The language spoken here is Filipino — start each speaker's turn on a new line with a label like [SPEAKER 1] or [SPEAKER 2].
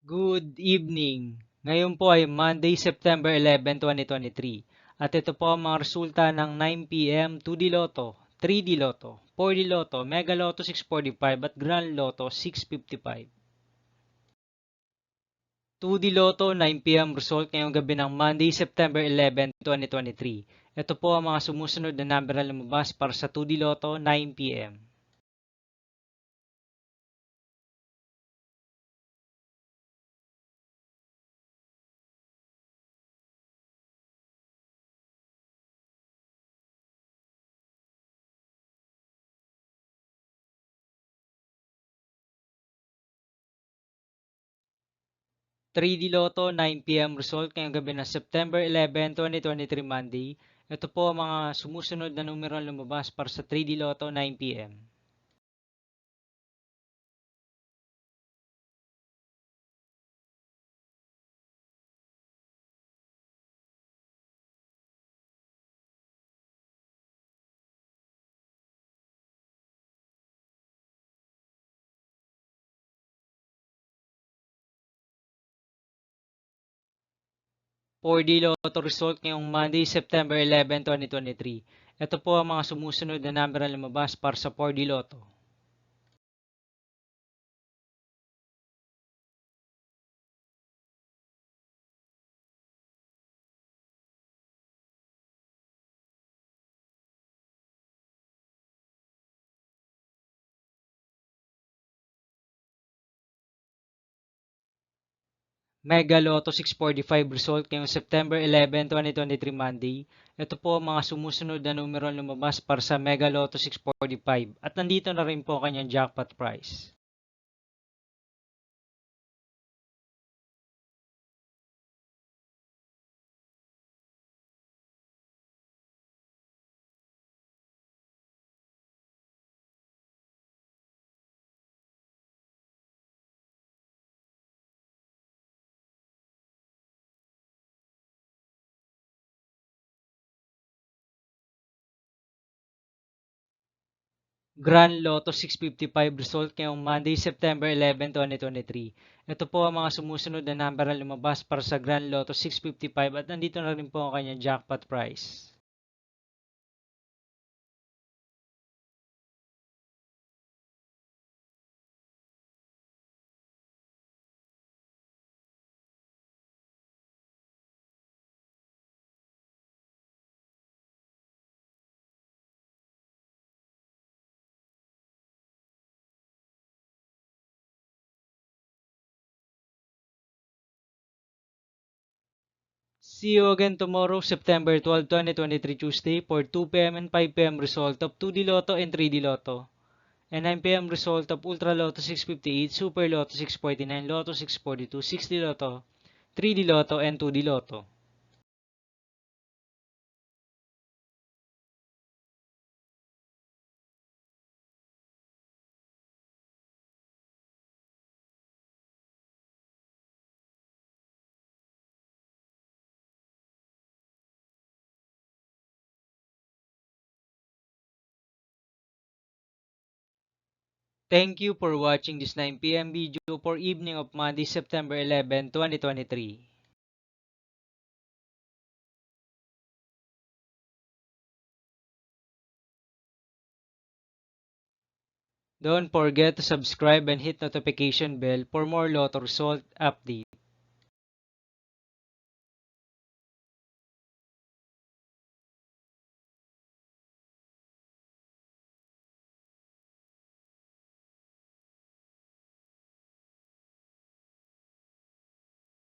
[SPEAKER 1] Good evening. Ngayon po ay Monday, September 11, 2023. At ito po ang mga resulta ng 9 p.m. 2D Lotto, 3D Lotto, 4D Lotto, Mega Lotto 645 at Grand Lotto 655. 2D Lotto 9 p.m. result ngayong gabi ng Monday, September 11, 2023. Ito po ang mga sumusunod na number na lumabas para sa 2D Lotto 9 p.m. 3D Lotto 9 p.m. result ngayong gabi ng September 11, 2023 Monday. Ito po ang mga sumusunod na numero lumabas para sa 3D Lotto 9 p.m. 4D Lotto result ngayong Monday, September 11, 2023. Ito po ang mga sumusunod na number na lumabas para sa 4D Lotto. Mega Lotto 645 result ngayong September 11, 2023 Monday. Ito po ang mga sumusunod na numero lumabas para sa Mega Lotto 645 at nandito na rin po kanyang jackpot price. Grand Lotto 655 result ngayong Monday, September 11, 2023. Ito po ang mga sumusunod na number na lumabas para sa Grand Lotto 655 at nandito na rin po ang kanyang jackpot price. See you again tomorrow, September 12, 2023 Tuesday for 2 p.m. and 5 p.m. result of 2D Lotto and 3D Lotto. And 9 p.m. result of Ultra Lotto 658, Super Lotto 649, Lotto 642, 6D Lotto, 3D Lotto, and 2D Lotto. Thank you for watching this 9 p.m. video for evening of Monday, September 11, 2023. Don't forget to subscribe and hit notification bell for more Lotto result updates.